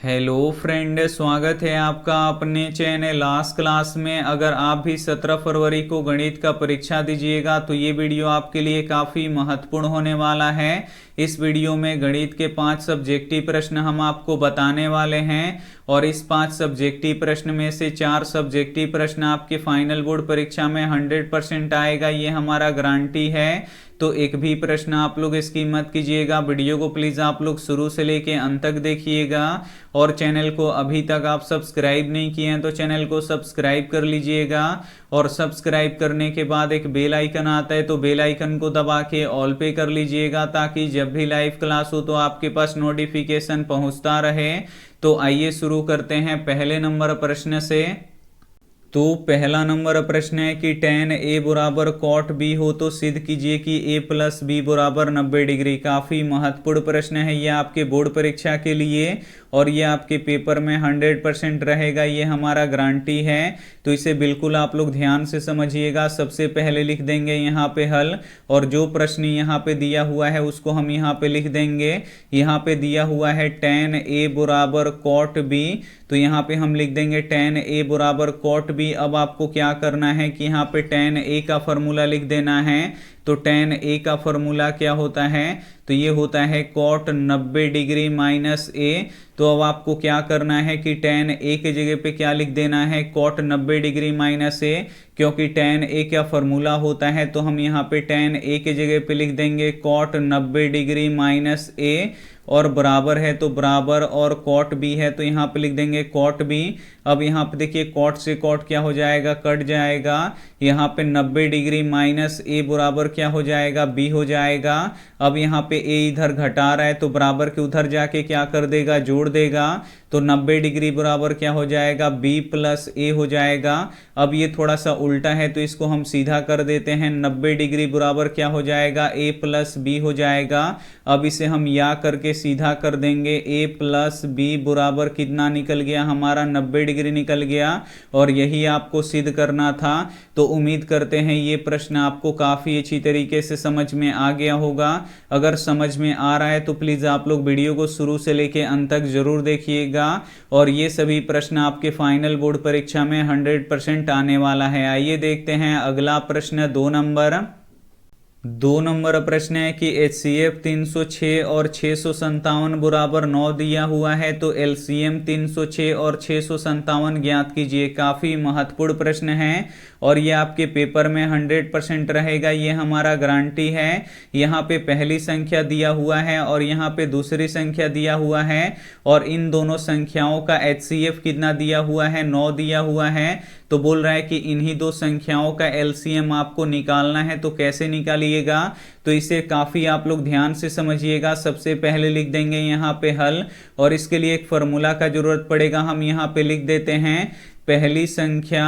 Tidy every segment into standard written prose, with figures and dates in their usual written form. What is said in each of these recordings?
Hello friend, स्वागत है आपका अपने चैनल लास्ट क्लास में। अगर आप भी 17 फरवरी को गणित का परीक्षा दीजिएगा तो ये वीडियो आपके लिए काफ़ी महत्वपूर्ण होने वाला है। इस वीडियो में गणित के 5 सब्जेक्टिव प्रश्न हम आपको बताने वाले हैं और इस 5 सब्जेक्टिव प्रश्न में से 4 सब्जेक्टिव प्रश्न आपके फाइनल बोर्ड परीक्षा में 100% आएगा, ये हमारा गारंटी है। तो एक भी प्रश्न आप लोग इसकी मत कीजिएगा। वीडियो को प्लीज़ आप लोग शुरू से लेके अंत तक देखिएगा और चैनल को अभी तक आप सब्सक्राइब नहीं किए हैं तो चैनल को सब्सक्राइब कर लीजिएगा। और सब्सक्राइब करने के बाद एक बेल आइकन आता है तो बेल आइकन को दबा के ऑल पे कर लीजिएगा ताकि जब भी लाइव क्लास हो तो आपके पास नोटिफिकेशन पहुंचता रहे। तो आइए शुरू करते हैं पहले नंबर प्रश्न से। तो पहला नंबर प्रश्न है कि tan a बराबर cot b हो तो सिद्ध कीजिए कि a प्लस बी बराबर 90 डिग्री। काफ़ी महत्वपूर्ण प्रश्न है ये आपके बोर्ड परीक्षा के लिए और ये आपके पेपर में 100% रहेगा, ये हमारा गारंटी है। तो इसे बिल्कुल आप लोग ध्यान से समझिएगा। सबसे पहले लिख देंगे यहाँ पे हल और जो प्रश्न यहाँ पे दिया हुआ है उसको हम यहाँ पे लिख देंगे। यहाँ पे दिया हुआ है tan a बराबर cot b, तो यहाँ पे हम लिख देंगे tan a बराबर cot b। अब आपको क्या करना है कि यहाँ पे tan a का फॉर्मूला लिख देना है। तो tan a का फॉर्मूला क्या होता है, तो ये होता है cot 90 डिग्री माइनस a। तो अब आपको क्या करना है कि tan a के जगह पे क्या लिख देना है, cot 90 डिग्री माइनस a, क्योंकि tan a का फॉर्मूला होता है तो हम यहाँ पे tan a के जगह पे लिख देंगे cot 90 डिग्री माइनस a और बराबर है तो बराबर और cot b है तो यहाँ पे लिख देंगे cot b। अब यहाँ पे देखिए cot से cot क्या हो जाएगा, कट जाएगा। यहाँ पे 90 डिग्री माइनस a बराबर क्या हो जाएगा, b हो जाएगा। अब यहाँ पे a इधर घटा रहा है तो बराबर के उधर जाके क्या कर देगा, जोड़ देगा। तो 90 डिग्री बराबर क्या हो जाएगा, b प्लस a हो जाएगा। अब ये थोड़ा सा उल्टा है तो इसको हम सीधा कर देते हैं। 90 डिग्री बराबर क्या हो जाएगा, a प्लस b हो जाएगा। अब इसे हम या करके सीधा कर देंगे। a प्लस b बराबर कितना निकल गया, हमारा 90 डिग्री निकल गया और यही आपको सिद्ध करना था। तो उम्मीद करते हैं ये प्रश्न आपको काफ़ी अच्छी तरीके से समझ में आ गया होगा। अगर समझ में आ रहा है तो प्लीज़ आप लोग वीडियो को शुरू से लेके अंत तक जरूर देखिएगा और ये सभी प्रश्न आपके फाइनल बोर्ड परीक्षा में 100% आने वाला है। आइए देखते हैं अगला प्रश्न। 2 नंबर प्रश्न है कि HCF 306 और 657 बराबर 9 दिया हुआ है तो LCM 306 और 657 ज्ञात कीजिए। काफ़ी महत्वपूर्ण प्रश्न है और ये आपके पेपर में 100% रहेगा, ये हमारा गारंटी है। यहाँ पे पहली संख्या दिया हुआ है और यहाँ पे दूसरी संख्या दिया हुआ है और इन दोनों संख्याओं का HCF कितना दिया हुआ है, 9 दिया हुआ है। तो बोल रहा है कि इन्हीं दो संख्याओं का LCM आपको निकालना है। तो कैसे निकालिएगा, तो इसे काफ़ी आप लोग ध्यान से समझिएगा। सबसे पहले लिख देंगे यहाँ पे हल और इसके लिए एक फार्मूला का जरूरत पड़ेगा। हम यहाँ पे लिख देते हैं पहली संख्या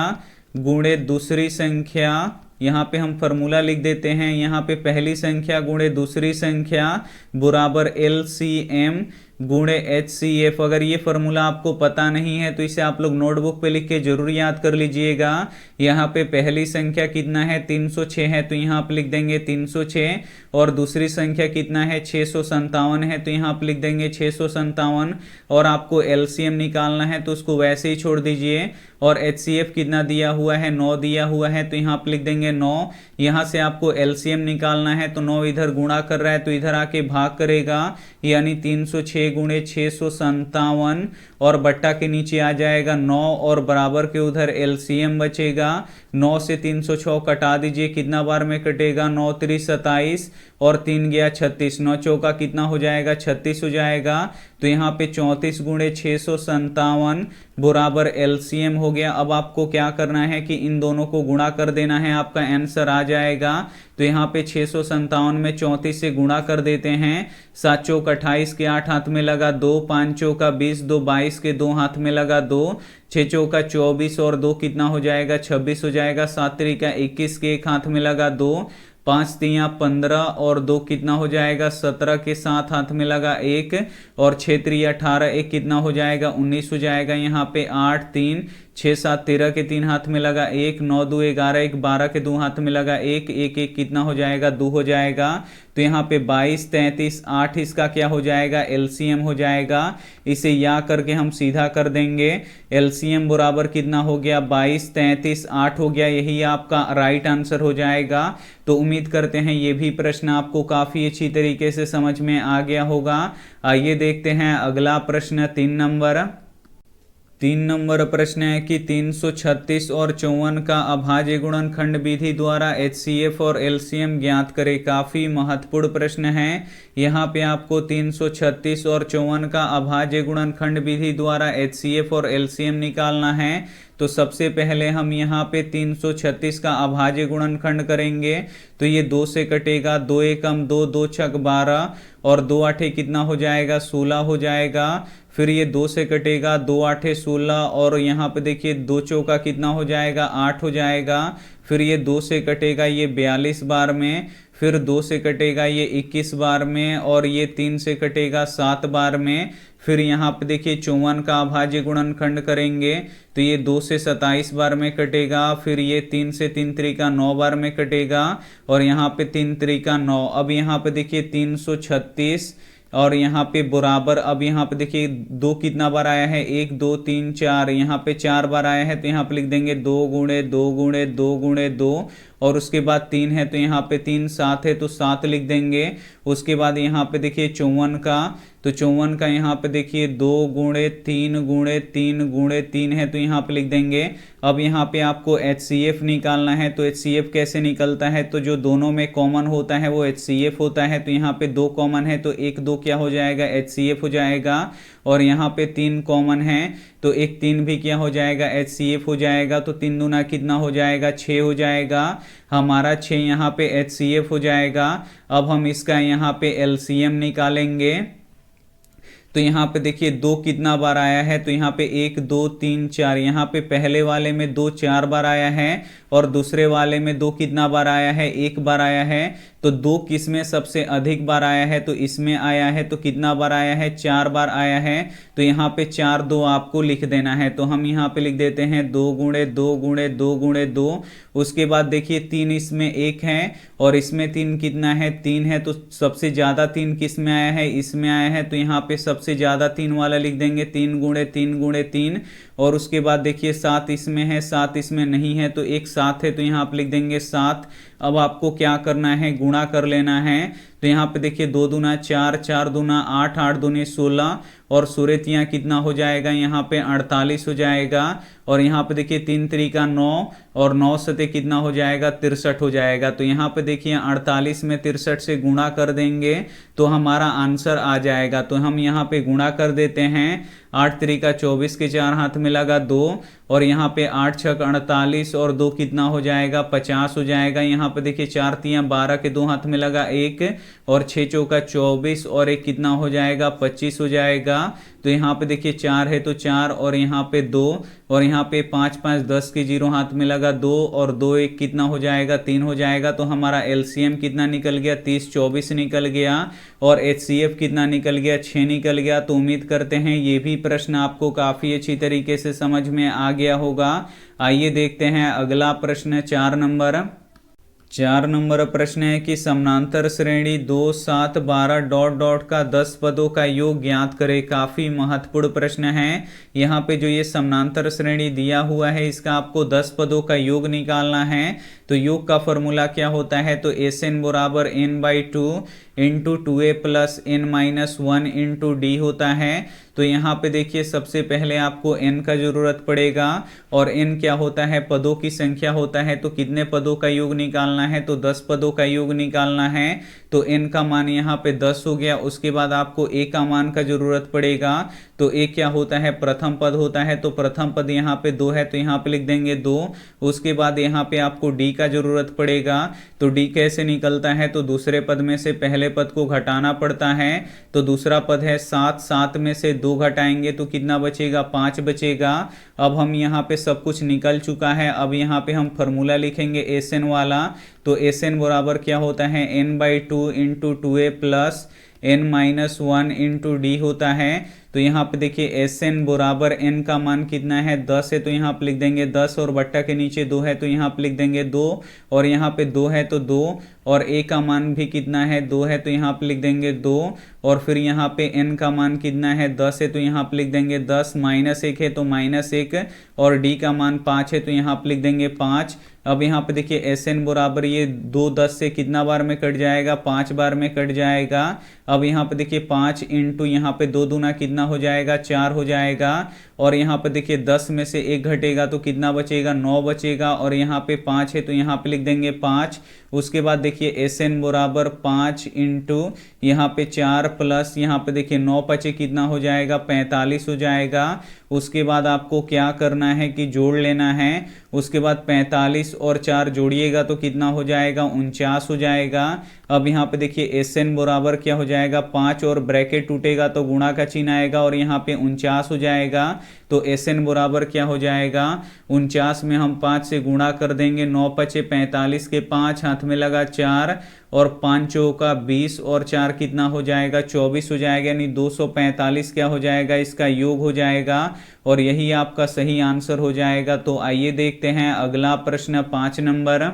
गुणे दूसरी संख्या। यहाँ पे हम फार्मूला लिख देते हैं, यहाँ पे पहली संख्या गुणे दूसरी संख्या बराबर LCM गुणे HCF। अगर ये फार्मूला आपको पता नहीं है तो इसे आप लोग नोटबुक पे लिख के जरूर याद कर लीजिएगा। यहाँ पे पहली संख्या कितना है, 306 है तो यहाँ पे लिख देंगे 306 और दूसरी संख्या कितना है, 657 है तो यहाँ पे लिख देंगे 657 और आपको LCM निकालना है तो उसको वैसे ही छोड़ दीजिए। और HCF कितना दिया हुआ है, 9 दिया हुआ है तो यहाँ पे लिख देंगे 9। यहाँ से आपको LCM निकालना है तो 9 इधर गुणा कर रहा है तो इधर आके भाग करेगा, यानी 306 गुणे 657 और बट्टा के नीचे आ जाएगा 9 और बराबर के उधर LCM बचेगा। 9 से 306 कटा दीजिए, कितना बार में कटेगा, 9 3 27 और 3 गया 36, 9 चौका कितना हो जाएगा, 36 हो जाएगा। तो यहाँ पे 34 गुणे 657 बराबर LCM हो गया। अब आपको क्या करना है कि इन दोनों को गुणा कर देना है, आपका आंसर आ जाएगा। तो यहाँ पे 657 में 34 से गुणा कर देते हैं। 7 चौक 28 के 8 हाथ में लगा 2, 5 चौका 20, 2 22 के 2 हाथ में लगा 2, 6 चौका 24 और 2 कितना हो जाएगा, 26 हो जाएगा। 7 तरीका 21 के 1 हाथ में लगा 2, 5 तियाँ 15 और 2 कितना हो जाएगा, 17 के 7 हाथ में लगा 1 और 6 3 18, 1 कितना हो जाएगा, 19 हो जाएगा। यहाँ पे 8 3 6 7 13 के 3 हाथ में लगा 1, 9 2 11, 1 12 के 2 हाथ में लगा 1, 1 1 कितना हो जाएगा, 2 हो जाएगा। तो यहाँ पे 22, 33, 8 इसका क्या हो जाएगा, एलसीएम हो जाएगा। इसे या करके हम सीधा कर देंगे। एलसीएम बराबर कितना हो गया, 22, 33, 8 हो गया। यही आपका राइट आंसर हो जाएगा। तो उम्मीद करते हैं ये भी प्रश्न आपको काफी अच्छी तरीके से समझ में आ गया होगा। आइए देखते हैं अगला प्रश्न 3 नंबर प्रश्न है कि 336 और 54 का अभाज्य गुणनखंड विधि द्वारा HCF और LCM ज्ञात करें। काफी महत्वपूर्ण प्रश्न है। यहाँ पे आपको 336 और 54 का अभाज्य गुणनखंड विधि द्वारा HCF और LCM निकालना है। तो सबसे पहले हम यहाँ पे 336 का अभाज्य गुणनखंड करेंगे। तो ये 2 से कटेगा, 2 एकम 2, 2 छक 12 और 2 आठे कितना हो जाएगा, 16 हो जाएगा। फिर ये 2 से कटेगा, 2 आठे 16 और यहाँ पे देखिए 2 चौका कितना हो जाएगा, 8 हो जाएगा। फिर ये 2 से कटेगा ये 42 बार में, फिर 2 से कटेगा ये 21 बार में और ये 3 से कटेगा 7 बार में। फिर यहाँ पे देखिए 54 का अभाज्य गुणनखंड करेंगे तो ये 2 से 27 बार में कटेगा। फिर ये 3 से 3 त्रिका 9 बार में कटेगा और यहाँ पे 3 त्रिका 9। अब यहाँ पे देखिए 336 और यहाँ पे बराबर, अब यहाँ पे देखिए 2 कितना बार आया है, 1 2 3 4, यहाँ पे 4 बार आया है। तो यहाँ पे लिख देंगे 2 गुणे 2 गुणे 2 गुणे 2 और उसके बाद 3 है तो यहाँ पे 3, 7 है तो 7 लिख देंगे। उसके बाद यहाँ पे देखिए 54 का, तो 54 का यहाँ पे देखिए 2 गुणे 3 गुणे 3 गुणे 3 है तो यहाँ पे लिख देंगे। अब यहाँ पे आपको HCF निकालना है। तो HCF कैसे निकलता है, तो जो दोनों में कॉमन होता है वो HCF होता है। तो यहाँ पे 2 कॉमन है तो 1 2 क्या हो जाएगा, HCF हो जाएगा। और यहाँ पे 3 कॉमन है तो 1 3 भी क्या हो जाएगा, HCF हो जाएगा। तो 3 दूना कितना हो जाएगा, 6 हो जाएगा। हमारा 6 यहाँ पे HCF हो जाएगा। अब हम इसका यहाँ पे LCM निकालेंगे। तो यहाँ पे देखिए 2 कितना बार आया है, तो यहाँ पे 1 2 3 4, यहाँ पे पहले वाले में 2 4 बार आया है और दूसरे वाले में 2 कितना बार आया है, 1 बार आया है। तो 2 किस में सबसे अधिक बार आया है, तो इसमें आया है। तो कितना बार आया है, 4 बार आया है। तो यहाँ पे 4 2 आपको लिख देना है। तो हम यहाँ पे लिख देते हैं 2 गुणे 2 गुणे 2 गुणे 2। उसके बाद देखिए 3 इसमें 1 है और इसमें 3 कितना है, 3 है। तो सबसे ज्यादा 3 किस में आया है, इसमें आया है। तो यहाँ पे सबसे ज्यादा 3 वाला लिख देंगे, 3 गुणे 3 गुणे 3। और उसके बाद देखिए 7 इसमें है, 7 इसमें नहीं है। तो एक 7 है तो यहाँ पे लिख देंगे 7। अब आपको क्या करना है, गुणा कर लेना है। तो यहाँ पे देखिए 2 दूना 4, 4 दूना 8, 8 दूनी 16 और सूर्यतियाँ कितना हो जाएगा, यहाँ पे 48 हो जाएगा। और यहाँ पे देखिए 3 त्रिका 9 और 9 सते कितना हो जाएगा, 63 हो जाएगा। तो यहाँ पे देखिए 48 में 63 से गुणा कर देंगे तो हमारा आंसर आ जाएगा। तो हम यहाँ पे गुणा कर देते हैं। 8 त्रिका 24 के 4 हाथ में लगा 2 और यहाँ पे 8 छक 48 और 2 कितना हो जाएगा, 50 हो जाएगा। यहाँ पे देखिए 4 तियाँ 12 के 2 हाथ में लगा 1 और 6 चौका 24 और 1 कितना हो जाएगा, 25 हो जाएगा। तो यहाँ पे देखिए 4 है तो 4 और यहाँ पे 2 और यहाँ पे 5 5 10 के 0 हाथ में लगा 2 और 2 1 कितना हो जाएगा, 3 हो जाएगा। तो हमारा LCM कितना निकल गया, 30 24 निकल गया और HCF कितना निकल गया, 6 निकल गया। तो उम्मीद करते हैं ये भी प्रश्न आपको काफी अच्छी तरीके से समझ में आ गया होगा। आइए देखते हैं अगला प्रश्न 4 नंबर प्रश्न है कि समानांतर श्रेणी 2 7 12 डॉट डॉट का 10 पदों का योग ज्ञात करें। काफी महत्वपूर्ण प्रश्न है। यहाँ पे जो ये समानांतर श्रेणी दिया हुआ है इसका आपको 10 पदों का योग निकालना है। तो योग का फॉर्मूला क्या होता है, तो SN बराबर n/2 into 2a plus n-1 into D होता है। तो यहाँ पे देखिए सबसे पहले आपको n का जरूरत पड़ेगा और n क्या होता है, पदों की संख्या होता है। तो कितने पदों का योग निकालना है, तो 10 पदों का योग निकालना है। तो n का मान यहाँ पे 10 हो गया। उसके बाद आपको a का मान का जरूरत पड़ेगा। तो a क्या होता है, प्रथम पद होता है। तो प्रथम पद यहाँ पे 2 है तो यहाँ पे लिख देंगे 2। उसके बाद यहाँ पे आपको d का जरूरत पड़ेगा। तो d कैसे निकलता है, तो दूसरे पद में से पहले पद को घटाना पड़ता है। तो दूसरा पद है 7, 7 में से 2 घटाएंगे तो कितना बचेगा, 5 बचेगा। अब हम यहाँ पे सब कुछ निकल चुका है। अब यहाँ पे हम फॉर्मूला लिखेंगे SN वाला। तो SN बराबर क्या होता है, n/2 into 2a plus n-1 into D होता है। तो यहाँ पे देखिए एस एन बराबर एन का मान कितना है 10 है, तो यहाँ पे लिख देंगे 10 और बट्टा के नीचे 2 है तो यहाँ पे लिख देंगे 2 और यहाँ पे 2 है तो 2 और ए का मान भी कितना है 2 है तो यहाँ पे लिख देंगे 2 और फिर यहाँ पे n का मान कितना है 10 है तो यहाँ पे लिख देंगे 10 -1 है तो -1 और d का मान 5 है तो यहाँ पे लिख देंगे 5। अब यहाँ पे देखिए एस एन बराबर ये 2 10 से कितना बार में कट जाएगा 5 बार में कट जाएगा। अब यहाँ पे देखिए 5 इंटू यहाँ पे 2 दूना कितना हो जाएगा 4 हो जाएगा और यहाँ पे देखिए 10 में से 1 घटेगा तो कितना बचेगा 9 बचेगा और यहाँ पे 5 है तो यहाँ पे लिख देंगे 5। उसके बाद देखिए एस एन बराबर 5 इंटू यहाँ पे 4 प्लस यहाँ पे देखिए 9 पचे कितना हो जाएगा 45 हो जाएगा। उसके बाद आपको क्या करना है कि जोड़ लेना है। उसके बाद 45 और 4 जोड़िएगा तो कितना हो जाएगा 49 हो जाएगा। अब यहाँ पे देखिए एस एन बराबर क्या हो जाएगा 5 और ब्रैकेट टूटेगा तो गुणा का चिन्ह आएगा और यहाँ पे 49 हो जाएगा। तो एस एन बराबर क्या हो जाएगा 49 में हम 5 से गुणा कर देंगे 9 पचे 45 के 5 हाथ में लगा 4 और 5 चौका 20 और 4 कितना हो जाएगा 24 हो जाएगा, यानी 245 क्या हो जाएगा इसका योग हो जाएगा और यही आपका सही आंसर हो जाएगा। तो आइए देखते हैं अगला प्रश्न 5 नंबर।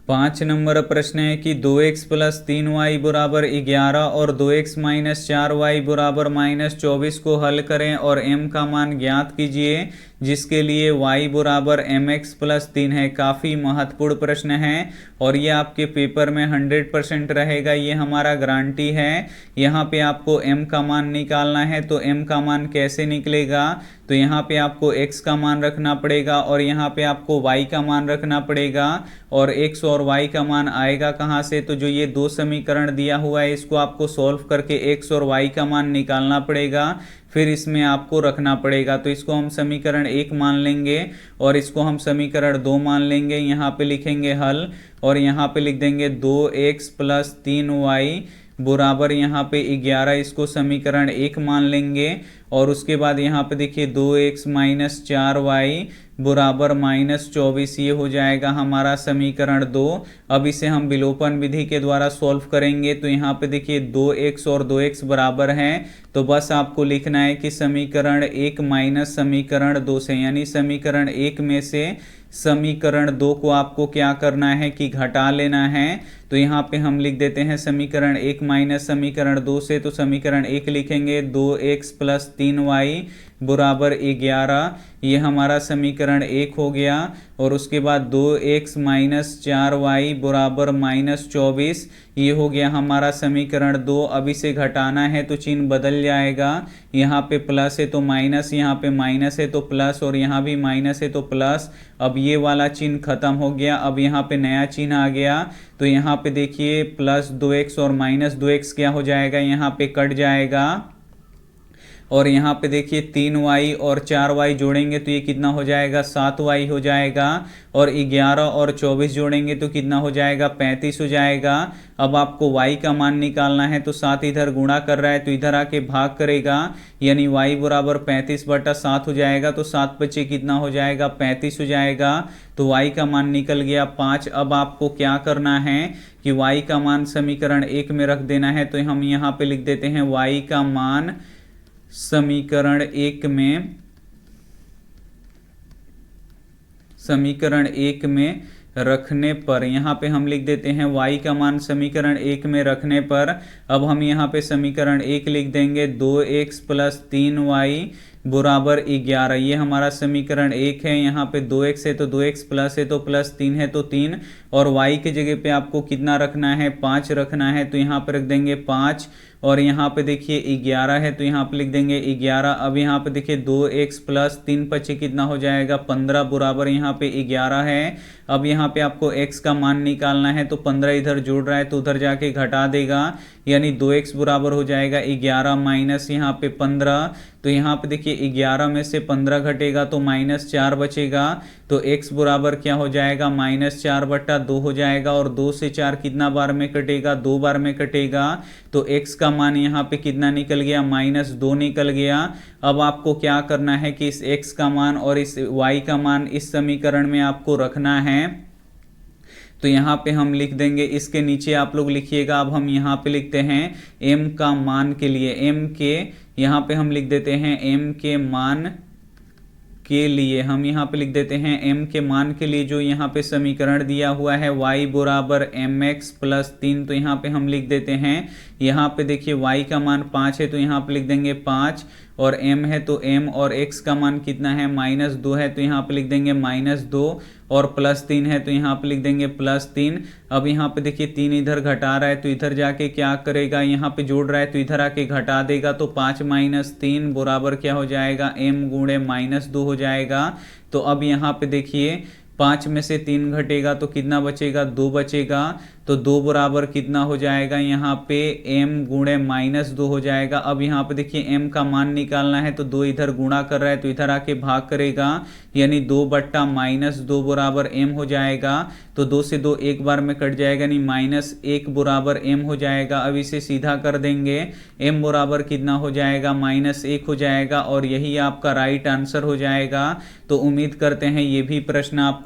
5 नंबर प्रश्न है कि 2x प्लस 3y बराबर 11 और 2x माइनस 4y बराबर -24 को हल करें और m का मान ज्ञात कीजिए जिसके लिए y बराबर mx प्लस 3 है। काफ़ी महत्वपूर्ण प्रश्न है और ये आपके पेपर में 100% रहेगा, ये हमारा गारंटी है। यहाँ पे आपको m का मान निकालना है तो m का मान कैसे निकलेगा, तो यहाँ पे आपको x का मान रखना पड़ेगा और यहाँ पे आपको y का मान रखना पड़ेगा और x और y का मान आएगा कहाँ से, तो जो ये दो समीकरण दिया हुआ है इसको आपको सॉल्व करके x और y का मान निकालना पड़ेगा, फिर इसमें आपको रखना पड़ेगा। तो इसको हम समीकरण 1 मान लेंगे और इसको हम समीकरण 2 मान लेंगे। यहाँ पे लिखेंगे हल और यहाँ पे लिख देंगे 2x प्लस 3y बराबर यहाँ पे 11, इसको समीकरण 1 मान लेंगे और उसके बाद यहाँ पे देखिए 2x माइनस 4y बराबर -24, ये हो जाएगा हमारा समीकरण 2। अब इसे हम विलोपन विधि के द्वारा सॉल्व करेंगे तो यहाँ पे देखिए 2x और 2x बराबर हैं, तो बस आपको लिखना है कि समीकरण 1 माइनस समीकरण 2 से, यानी समीकरण 1 में से समीकरण 2 को आपको क्या करना है कि घटा लेना है। तो यहाँ पे हम लिख देते हैं समीकरण 1 माइनस समीकरण 2 से, तो समीकरण 1 लिखेंगे 2x प्लस 3y बराबर 11, ये हमारा समीकरण 1 हो गया और उसके बाद 2x माइनस 4y बराबर -24, ये हो गया हमारा समीकरण 2। अब इसे घटाना है तो चिन्ह बदल जाएगा, यहाँ पे प्लस है तो माइनस, यहाँ पे माइनस है तो प्लस और यहाँ भी माइनस है तो प्लस। अब ये वाला चिन्ह खत्म हो गया, अब यहाँ पे नया चिन्ह आ गया। तो यहाँ पे देखिए प्लस 2x और माइनस 2x क्या हो जाएगा, यहाँ पे कट जाएगा और यहाँ पे देखिए 3y और 4y जोड़ेंगे तो ये कितना हो जाएगा 7y हो जाएगा और 11 और 24 जोड़ेंगे तो कितना हो जाएगा 35 हो जाएगा। अब आपको y का मान निकालना है तो 7 इधर गुणा कर रहा है तो इधर आके भाग करेगा, यानी y बराबर 35/7 हो जाएगा, तो 7 बचे कितना हो जाएगा 35 हो जाएगा। तो y का मान निकल गया 5। अब आपको क्या करना है कि y का मान समीकरण 1 में रख देना है, तो हम यहाँ पे लिख देते हैं y का मान समीकरण 1 में रखने पर, यहाँ पे हम लिख देते हैं y का मान समीकरण 1 में रखने पर। अब हम यहाँ पे समीकरण 1 लिख देंगे 2x प्लस 3y बराबर 11, ये हमारा समीकरण 1 है। यहाँ पे 2x है तो 2x प्लस है तो प्लस 3 है तो 3 और y के जगह पे आपको कितना रखना है 5 रखना है, तो यहाँ पे रख देंगे 5 और यहाँ पे देखिए 11 है तो यहाँ पे लिख देंगे 11। अब यहाँ पे देखिए 2x प्लस 3 पचे कितना हो जाएगा 15 बराबर यहाँ पे 11 है। अब यहाँ पे आपको x का मान निकालना है तो 15 इधर जोड़ रहा है तो उधर जाके घटा देगा, यानी 2x बराबर हो जाएगा 11 माइनस यहाँ पे 15। तो यहाँ पे देखिए 11 में से 15 घटेगा तो -4 बचेगा, तो x बराबर क्या हो जाएगा -4/2 हो जाएगा और 2 से 4 कितना बार में कटेगा 2 बार में कटेगा। तो x का मान यहाँ पे कितना निकल गया -2 निकल गया। अब आपको क्या करना है कि इस x का मान और इस y का मान इस समीकरण में आपको रखना है। तो यहाँ पे हम लिख देंगे, इसके नीचे आप लोग लिखिएगा। अब हम यहाँ पे लिखते हैं m का मान के लिए, m के यहाँ पे हम लिख देते हैं m के मान के लिए हम यहाँ पे लिख देते हैं m के मान के लिए जो यहाँ पे समीकरण दिया हुआ है y बराबर mx प्लस 3, तो यहाँ पे हम लिख देते हैं, यहाँ पे देखिए y का मान 5 है तो यहाँ पे लिख देंगे 5, और m है तो m, और x का मान कितना है -2 है तो यहाँ पे लिख देंगे -2, और +3 है तो यहाँ पे लिख देंगे +3। अब यहाँ पे देखिए 3 इधर घटा रहा है तो इधर जाके क्या करेगा, यहाँ पे जोड़ रहा है तो इधर आके घटा देगा, तो 5 - 3 बराबर क्या हो जाएगा, m गुणे -2 हो जाएगा। तो अब यहाँ पे देखिए 5 में से 3 घटेगा तो कितना बचेगा, 2 बचेगा, तो 2 बराबर कितना हो जाएगा, यहाँ पे m गुणे -2 हो जाएगा। अब यहाँ पे देखिए m का मान निकालना है तो 2 इधर गुणा कर रहा है तो इधर आके भाग करेगा, यानी 2 बट्टा -2 बराबर m हो जाएगा। तो 2 से 2 एक बार में कट जाएगा, यानी -1 बराबर m हो जाएगा। अब इसे सीधा कर देंगे, m बराबर कितना हो जाएगा, -1 हो जाएगा, और यही आपका राइट आंसर हो जाएगा। तो उम्मीद करते हैं ये भी प्रश्न आपको